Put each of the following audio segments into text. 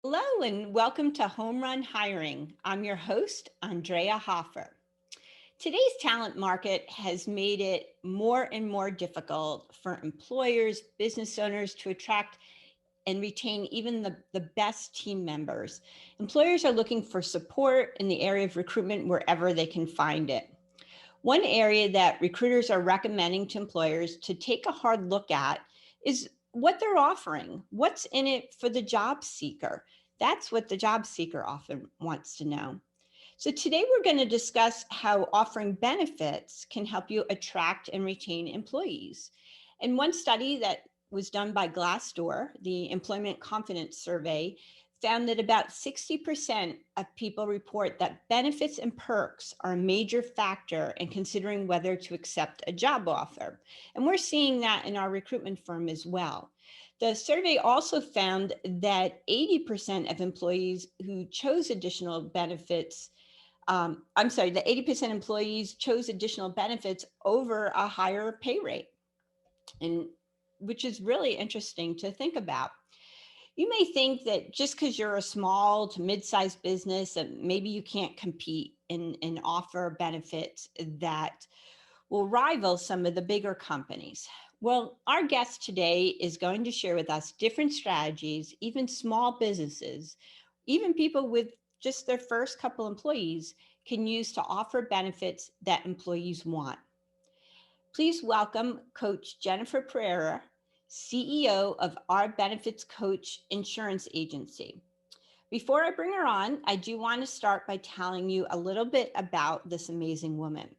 Hello and welcome to Home Run Hiring. I'm your host, Andrea Hoffer. Today's talent market has made it more and more difficult for employers, business owners to attract and retain even the best team members. Employers are looking for support in the area of recruitment wherever they can find it. One area that recruiters are recommending to employers to take a hard look at is what they're offering. What's in it for the job seeker? That's what the job seeker often wants to know. So, today we're going to discuss how offering benefits can help you attract and retain employees. And one study that was done by Glassdoor, the Employment Confidence Survey, found that about 60% of people report that benefits and perks are a major factor in considering whether to accept a job offer. And we're seeing that in our recruitment firm as well. The survey also found that 80% of employees who chose additional benefits, the 80% employees chose additional benefits over a higher pay rate, and which is really interesting to think about. You may think that just because you're a small to mid-sized business, that maybe you can't compete and offer benefits that will rival some of the bigger companies. Well, our guest today is going to share with us different strategies, even small businesses, even people with just their first couple employees can use to offer benefits that employees want. Please welcome Coach Jennifer Perera, CEO of Our Benefits Coach Insurance Agency. Before I bring her on, I do want to start by telling you a little bit about this amazing woman.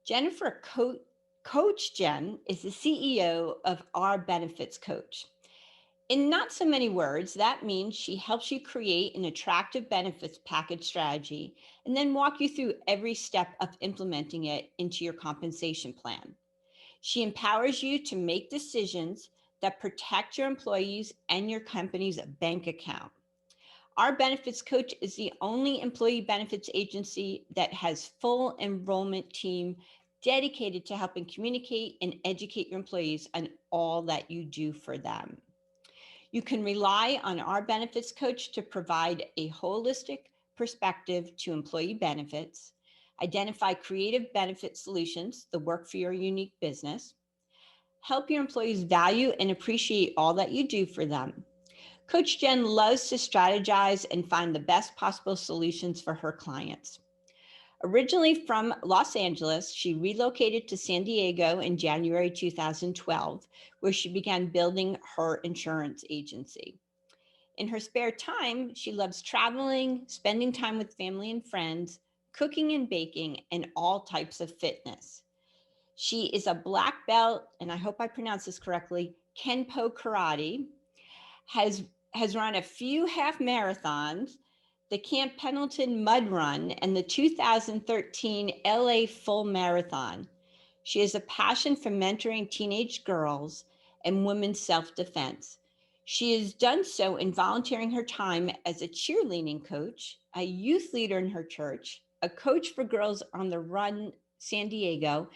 Jennifer Coach Jen is the CEO of Our Benefits Coach. In not so many words, that means she helps you create an attractive benefits package strategy and then walk you through every step of implementing it into your compensation plan. She empowers you to make decisions that protect your employees and your company's bank account. Our benefits coach is the only employee benefits agency that has full enrollment team dedicated to helping communicate and educate your employees on all that you do for them. You can rely on our benefits coach to provide a holistic perspective to employee benefits, identify creative benefit solutions that work for your unique business, help your employees value and appreciate all that you do for them. Coach Jen loves to strategize and find the best possible solutions for her clients. Originally from Los Angeles, she relocated to San Diego in January 2012, where she began building her insurance agency. In her spare time, she loves traveling, spending time with family and friends, cooking and baking, and all types of fitness. She is a black belt, and I hope I pronounce this correctly, Kenpo Karate, has has run a few half marathons, the Camp Pendleton Mud Run, and the 2013 LA Full Marathon. She has a passion for mentoring teenage girls and women's self-defense. She has done so in volunteering her time as a cheerleading coach, a youth leader in her church, a coach for Girls on the Run San Diego,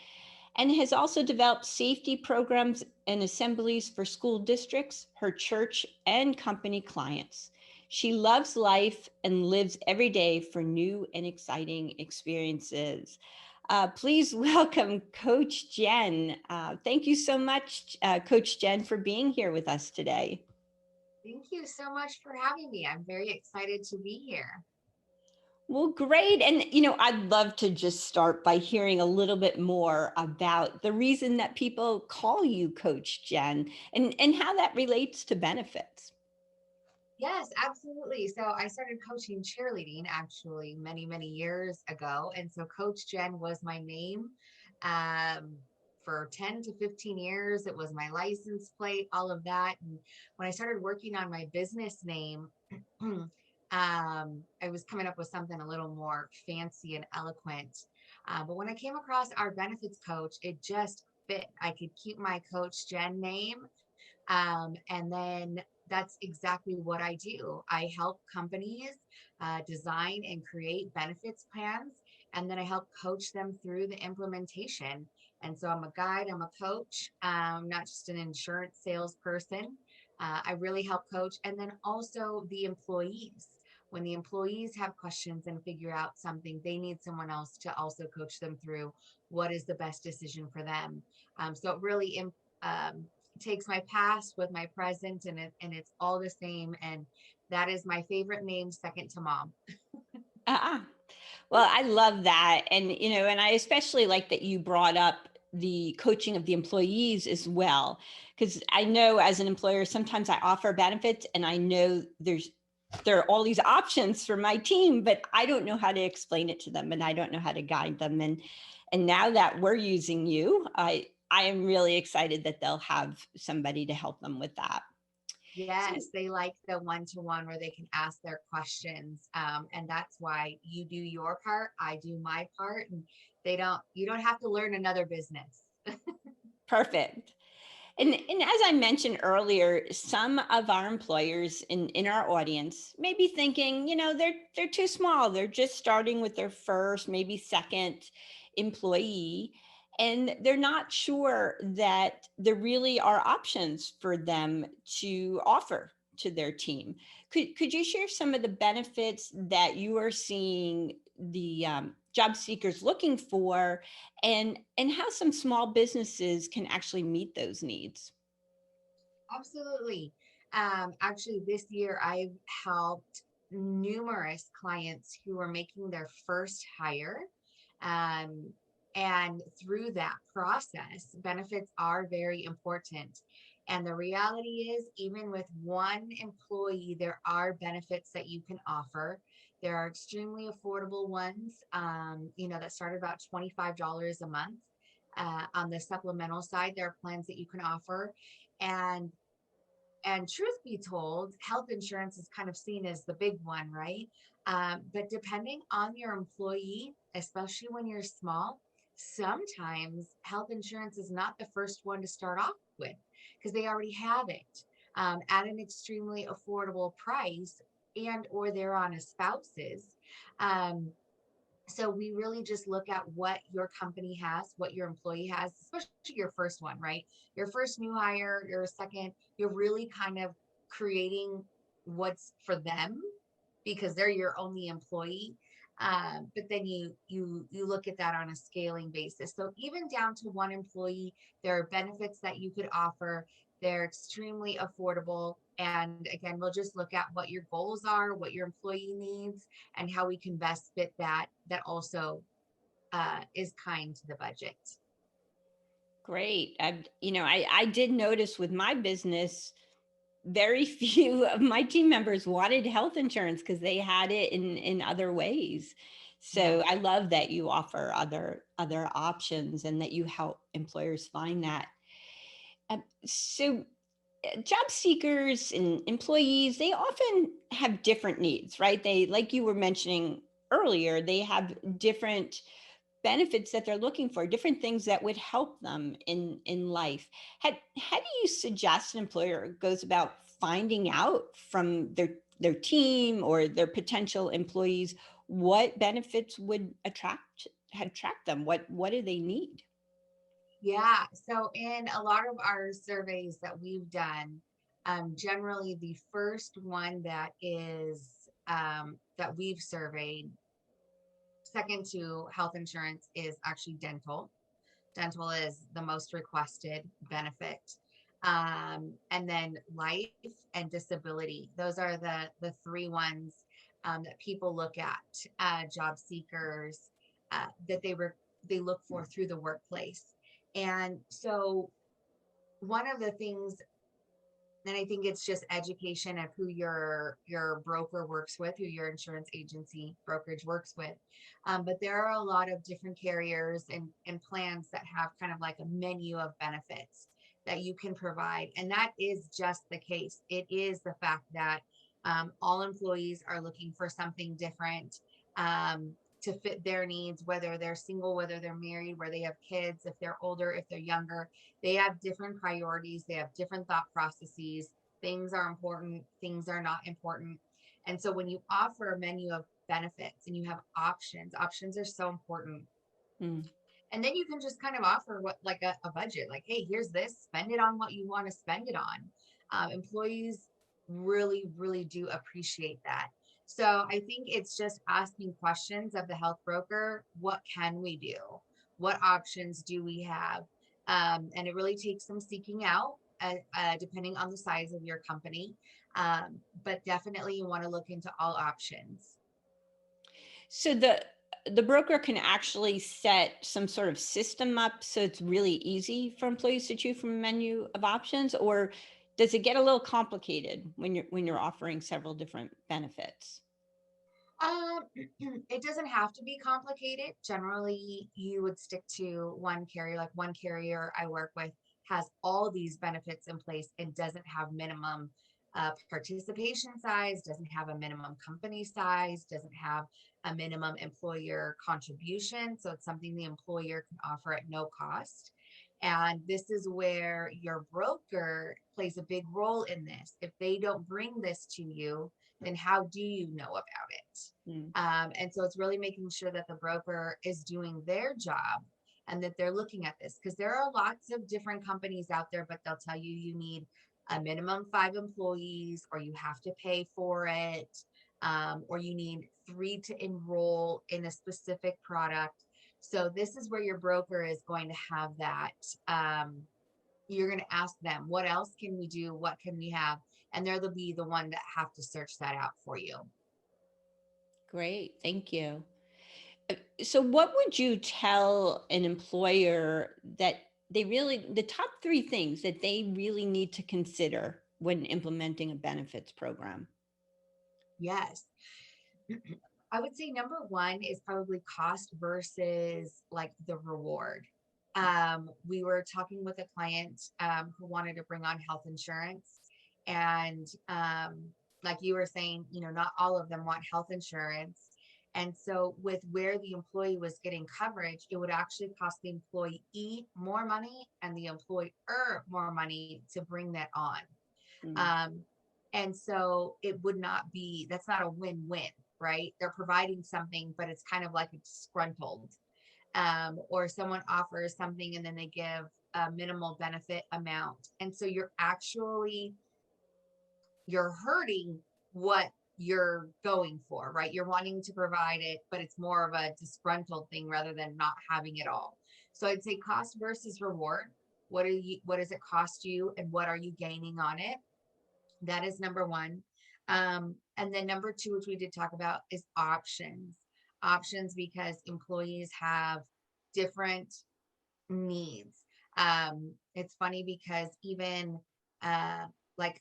and has also developed safety programs and assemblies for school districts, her church, and company clients. She loves life and lives every day for new and exciting experiences. Please welcome Coach Jen. Thank you so much, Coach Jen, for being here with us today. Thank you so much for having me. I'm very excited to be here. Well, great. And, I'd love to just start by hearing a little bit more about the reason that people call you Coach Jen and how that relates to benefits. Yes, absolutely. So I started coaching cheerleading actually many years ago. And so Coach Jen was my name um, for 10 to 15 years. It was my license plate, all of that. And when I started working on my business name, I was coming up with something a little more fancy and eloquent. But when I came across our benefits coach, it just fit. I could keep my Coach Jen name. And then that's exactly what I do. I help companies design and create benefits plans, and then I help coach them through the implementation. And so I'm a guide, I'm a coach, not just an insurance salesperson. I really help coach. And then also the employees. When the employees have questions and figure out something, they need someone else to also coach them through what is the best decision for them. So it really takes my past with my present, and it's all the same. And that is my favorite name, second to mom. Uh-uh. Well, I love that. And, and I especially like that you brought up the coaching of the employees as well. Because I know as an employer, sometimes I offer benefits and I know there are all these options for my team, but I don't know how to explain it to them and I don't know how to guide them. And now that we're using you, I am really excited that they'll have somebody to help them with that. So Yes, they like the one-to-one where they can ask their questions. And that's why you do your part, I do my part, and you don't have to learn another business. perfect. And as I mentioned earlier, some of our employers in our audience may be thinking, they're too small. They're just starting with their first, maybe second employee, and they're not sure that there really are options for them to offer to their team. Could you share some of the benefits that you are seeing the job seekers looking for, and how some small businesses can actually meet those needs? Absolutely. Actually, this year I've helped numerous clients who are making their first hire. Um, and through that process, benefits are very important. And the reality is, even with one employee, there are benefits that you can offer. There are extremely affordable ones, that start at about $25 a month. On the supplemental side, there are plans that you can offer. And and truth be told, health insurance is kind of seen as the big one, right? But depending on your employee, especially when you're small, sometimes health insurance is not the first one to start off with because they already have it at an extremely affordable price, and or they're on a spouse's. Um, so we really just look at what your company has, what your employee has, especially your first one, right? Your first new hire, your second, you're really kind of creating what's for them because they're your only employee. But then you look at that on a scaling basis. So even down to one employee, there are benefits that you could offer. They're extremely affordable. And again, we'll just look at what your goals are, what your employee needs, and how we can best fit that also is kind to the budget. Great. I did notice with my business, very few of my team members wanted health insurance because they had it in other ways. Yeah. So I love that you offer other options and that you help employers find that. So job seekers and employees, they often have different needs, right? They, like you were mentioning earlier, they have different benefits that they're looking for, different things that would help them in life. How do you suggest an employer goes about finding out from their team or their potential employees what benefits would attract them? What do they need? Yeah. So in a lot of our surveys that we've done, generally the first one that we've surveyed, second to health insurance, is actually dental. Dental is the most requested benefit. And then life and disability. Those are the three ones that people look at, job seekers, that they look for through the workplace. And so one of the things, and I think it's just education of who your broker works with, who your insurance agency brokerage works with. But there are a lot of different carriers and plans that have kind of like a menu of benefits that you can provide. And that is just the case. It is the fact that all employees are looking for something different to fit their needs, whether they're single, whether they're married, where they have kids, if they're older, if they're younger. They have different priorities, they have different thought processes. Things are important, things are not important. And so when you offer a menu of benefits and you have options are so important. Hmm. And then you can just kind of offer what, like a budget, like, hey, here's this, spend it on what you want to spend it on. Employees really, really do appreciate that. So I think it's just asking questions of the health broker. What can we do? What options do we have? And it really takes some seeking out, depending on the size of your company. But definitely you want to look into all options. So the broker can actually set some sort of system up so it's really easy for employees to choose from a menu of options, or does it get a little complicated when you're offering several different benefits? Um, it doesn't have to be complicated. Generally, you would stick to one carrier. Like one carrier I work with has all these benefits in place and doesn't have minimum participation size, doesn't have a minimum company size, doesn't have a minimum employer contribution. So it's something the employer can offer at no cost. And this is where your broker plays a big role in this. If they don't bring this to you, then how do you know about it? Mm. And so it's really making sure that the broker is doing their job and that they're looking at this, because there are lots of different companies out there, but they'll tell you you need a minimum 5 employees, or you have to pay for it, or you need 3 to enroll in a specific product. So this is where your broker is going to have that. You're going to ask them, what else can we do? What can we have? And they'll be the one that have to search that out for you. Great, thank you. So what would you tell an employer that the top three things that they really need to consider when implementing a benefits program? Yes. I would say number one is probably cost versus like the reward. We were talking with a client who wanted to bring on health insurance. And like you were saying, not all of them want health insurance. And so, with where the employee was getting coverage, it would actually cost the employee more money and the employer more money to bring that on. Mm. Um, and so it would not be, that's not a win-win, right? They're providing something, but it's kind of like a disgruntled, or someone offers something and then they give a minimal benefit amount. And so you're hurting what you're going for, right? You're wanting to provide it, but it's more of a disgruntled thing rather than not having it all. So I'd say cost versus reward. What does it cost you and what are you gaining on it? That is number one. And then number two, which we did talk about, is options. Options because employees have different needs. It's funny because even uh, like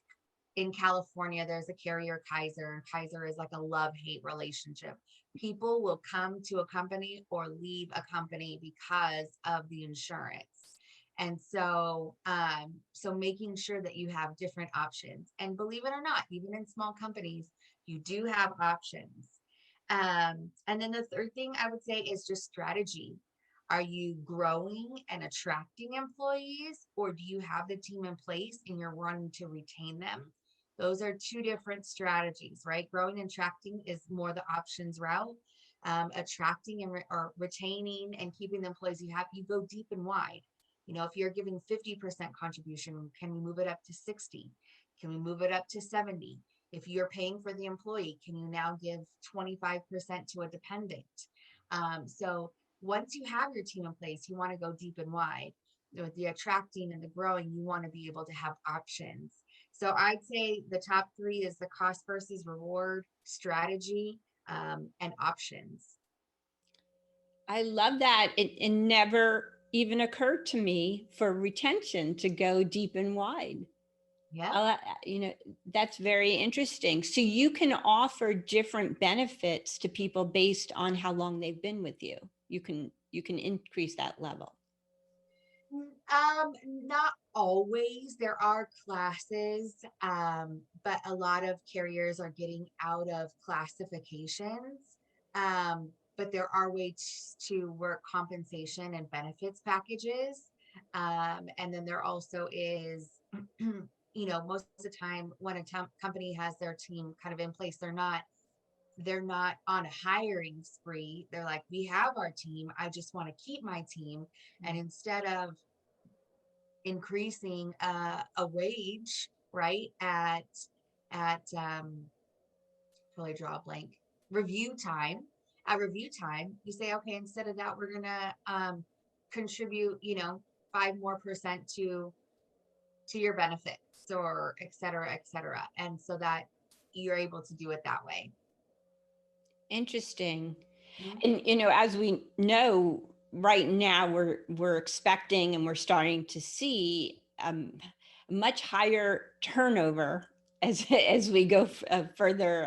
in California, there's a carrier Kaiser, and Kaiser is like a love-hate relationship. People will come to a company or leave a company because of the insurance. And so making sure that you have different options. And believe it or not, even in small companies, you do have options. And then the third thing I would say is just strategy. Are you growing and attracting employees, or do you have the team in place and you're wanting to retain them? Those are two different strategies, right? Growing and attracting is more the options route. Attracting or retaining and keeping the employees you have, you go deep and wide. If you're giving 50% contribution, can we move it up to 60? Can we move it up to 70? If you're paying for the employee, can you now give 25% to a dependent? So once you have your team in place, you want to go deep and wide. With the attracting and the growing, you want to be able to have options. So I'd say the top three is the cost versus reward, strategy, and options. I love that. It never even occurred to me for retention to go deep and wide. Yep. Uh, you know, that's very interesting. So you can offer different benefits to people based on how long they've been with you. You can increase that level. Not always. There are classes, but a lot of carriers are getting out of classifications. But there are ways to work compensation and benefits packages. And then there also is, most of the time when a company has their team kind of in place, they're not on a hiring spree. They're like, we have our team. I just want to keep my team. And instead of increasing a wage right? At totally draw a blank. Review time. At review time, you say, okay, instead of that, we're gonna contribute, 5% more to your benefits, or et cetera, et cetera. And so that you're able to do it that way. Interesting. Mhm. And as we know, right now we're expecting and we're starting to see much higher turnover as as we go further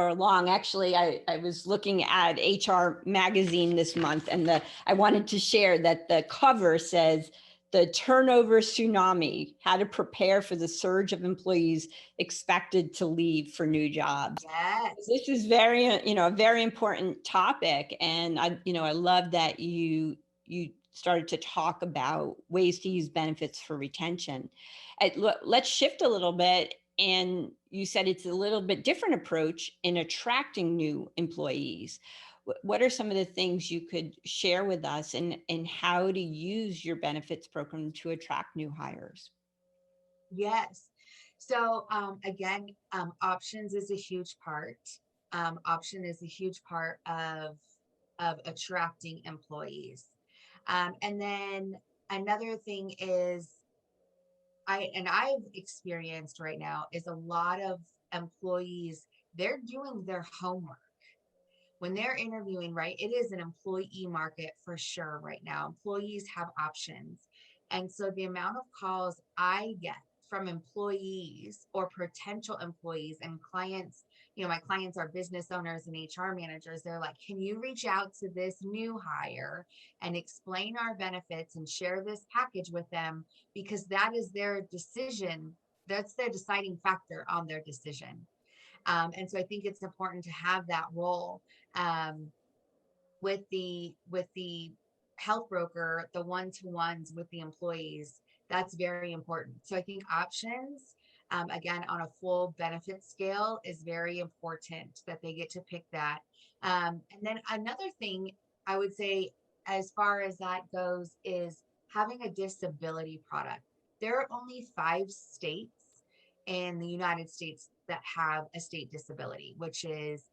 along. Actually, I was looking at HR Magazine this month, and I wanted to share that the cover says the turnover tsunami, how to prepare for the surge of employees expected to leave for new jobs. Yes. This is very, a very important topic. And I love that you started to talk about ways to use benefits for retention. Let's shift a little bit. And you said it's a little bit different approach in attracting new employees. What are some of the things you could share with us, and how to use your benefits program to attract new hires? Yes. So again, options is a huge part. Option is a huge part of attracting employees. And then another thing is, I've experienced right now, is a lot of employees, they're doing their homework when they're interviewing, right? It is an employee market for sure right now. Employees have options. And so the amount of calls I get from employees or potential employees and clients, my clients are business owners and HR managers. They're like, can you reach out to this new hire and explain our benefits and share this package with them? Because that is their decision. That's their deciding factor on their decision. And so I think it's important to have that role, um, with the health broker, the one-to-ones with the employees. That's very important. So I think options, again, on a full benefit scale, is very important that they get to pick that. And then another thing I would say, as far as that goes, is having a disability product. There are only 5 states in the United States that have a state disability, which is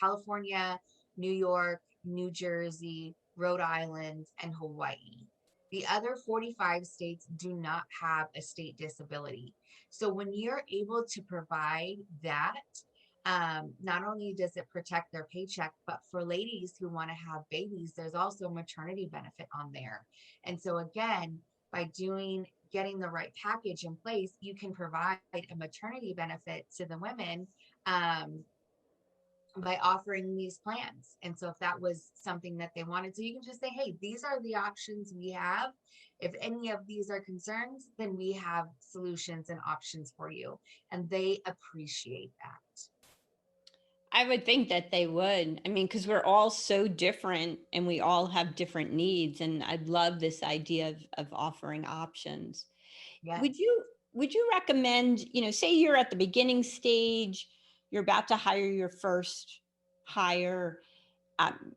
California, New York, New Jersey, Rhode Island, and Hawaii. The other 45 states do not have a state disability. So when you're able to provide that, not only does it protect their paycheck, but for ladies who want to have babies, there's also maternity benefit on there. And so again, by getting the right package in place, you can provide a maternity benefit to the women, by offering these plans. And so if that was something that they wanted to, you can just say, hey, these are the options we have. If any of these are concerns, then we have solutions and options for you. And they appreciate that. I would think that they would. I mean, because we're all so different and we all have different needs. And I'd love this idea of offering options. Would Yes. you would you recommend, say you're at the beginning stage, you're about to hire your first hire,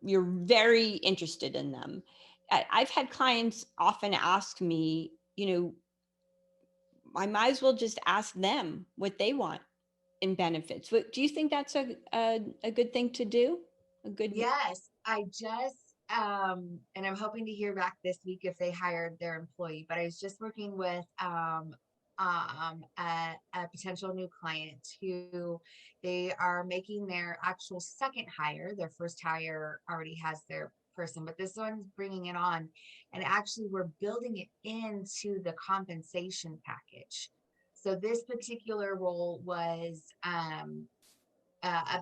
you're very interested in them. I've had clients often ask me, I might as well just ask them what they want in benefits. Do you think that's a good thing to do? A good Yes, I just and I'm hoping to hear back this week if they hired their employee, but I was just working with a potential new client who they are making their actual second hire. Their first hire already has their person, but this one's bringing it on, and actually we're building it into the compensation package. So this particular role was a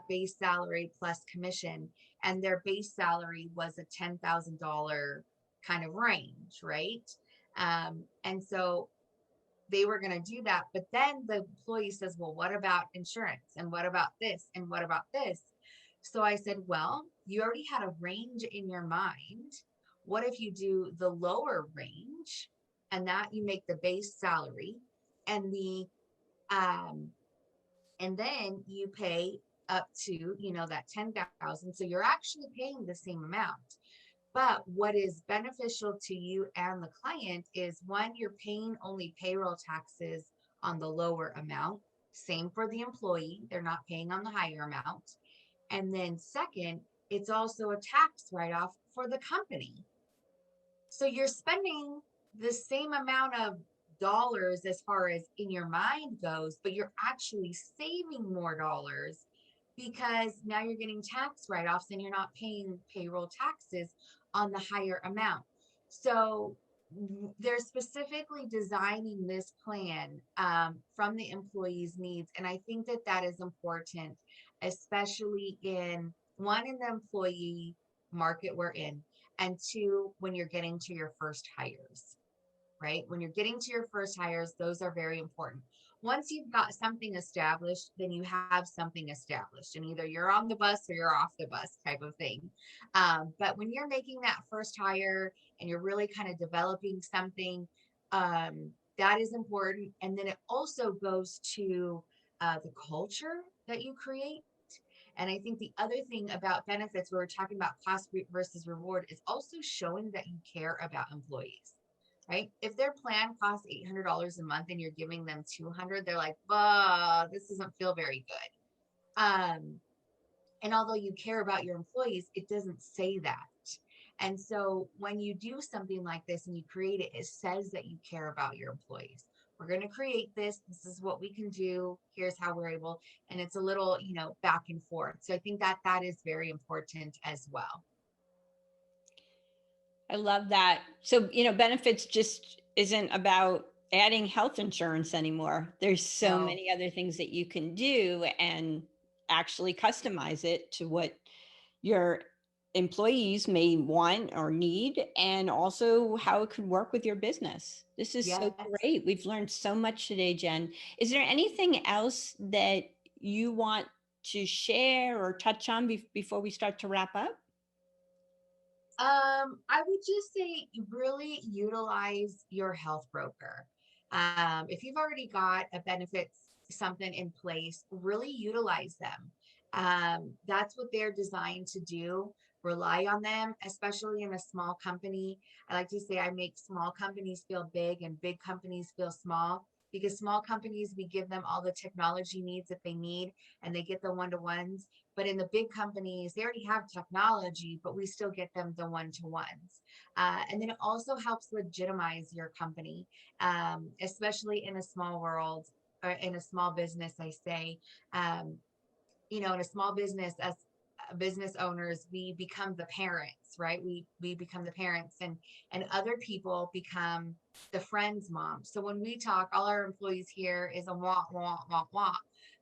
base salary plus commission, and their base salary was a $10,000 kind of range, right? And so they were going to do that, but then the employee says, well, what about insurance, and what about this, and what about this? So I said, well, you already had a range in your mind. What if you do the lower range, and that you make the base salary, and the um and then you pay up to, that 10,000, so you're actually paying the same amount. But what is beneficial to you and the client is, one, you're paying only payroll taxes on the lower amount. Same for the employee, they're not paying on the higher amount. And then, second, it's also a tax write off for the company. So you're spending the same amount of dollars as far as in your mind goes, but you're actually saving more dollars because now you're getting tax write offs and you're not paying payroll taxes on the higher amount. So they're specifically designing this plan from the employee's needs. And I think that that is important, especially in one, in the employee market we're in, and two, when you're getting to your first hires, right? When you're getting to your first hires, those are very important. Once you've got something established, then you have something established, and either you're on the bus or you're off the bus type of thing. But when you're making that first hire and you're really kind of developing something, that is important. And then it also goes to the culture that you create. And I think the other thing about benefits, where we're talking about cost versus reward, is also showing that you care about employees, right? If their plan costs $800 a month and you're giving them 200, they're like, this doesn't feel very good. And although you care about your employees, it doesn't say that. And so when you do something like this and you create it, it says that you care about your employees. We're going to create this. This is what we can do. Here's how we're able. And it's a little, back and forth. So I think that that is very important as well. I love that. So, benefits just isn't about adding health insurance anymore. There's so No, many other things that you can do and actually customize it to what your employees may want or need, and also how it could work with your business. This is so yes. great. We've learned so much today, Jen. Is there anything else that you want to share or touch on before we start to wrap up? I would just say really utilize your health broker. If you've already got a benefits something in place, really utilize them. That's what they're designed to do. Rely on them, especially in a small company. I like to say I make small companies feel big and big companies feel small, because small companies, we give them all the technology needs that they need and they get the one-to-ones. But in the big companies, they already have technology, but we still get them the one-to-ones. And then it also helps legitimize your company, especially in a small world or in a small business, I say. Um, in a small business, as business owners, we become the parents, right? We become the parents, and other people become the friend's mom. So when we talk, all our employees here is a wah wah wah wah.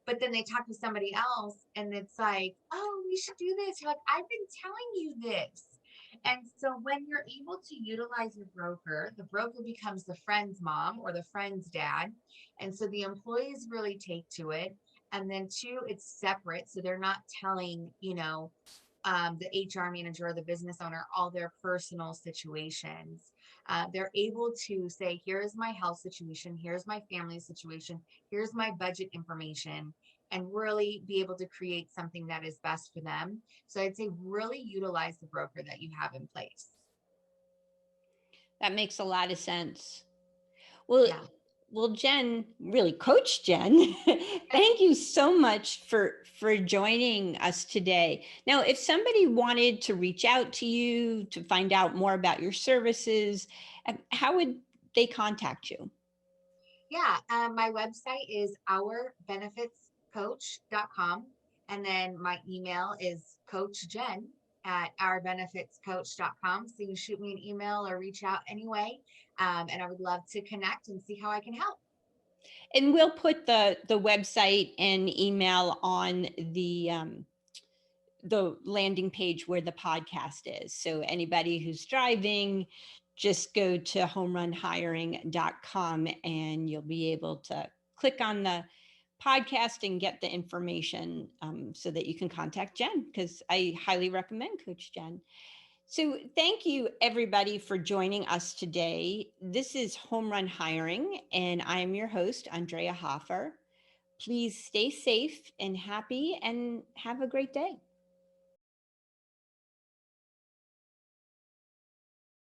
But then they talk to somebody else and it's like, oh, we should do this. You're like, I've been telling you this. And so when you're able to utilize your broker, the broker becomes the friend's mom or the friend's dad. And so the employees really take to it. And then two, it's separate. So they're not telling, the HR manager or the business owner all their personal situations. They're able to say, here's my health situation, here's my family situation, here's my budget information, and really be able to create something that is best for them. So I'd say really utilize the broker that you have in place. That makes a lot of sense. Well, Yeah. well, Jen, really, Coach Jen, thank you so much for joining us today. Now, if somebody wanted to reach out to you to find out more about your services, how would they contact you? Yeah, my website is ourbenefitscoach.com. And then my email is coachjen at ourbenefitscoach.com. So you can shoot me an email or reach out anyway. And I would love to connect and see how I can help. And we'll put the website and email on the landing page where the podcast is. So anybody who's driving, just go to homerunhiring.com and you'll be able to click on the podcast and get the information, so that you can contact Jen, because I highly recommend Coach Jen. So thank you everybody for joining us today. This is Home Run Hiring, and I am your host, Andrea Hoffer. Please stay safe and happy and have a great day.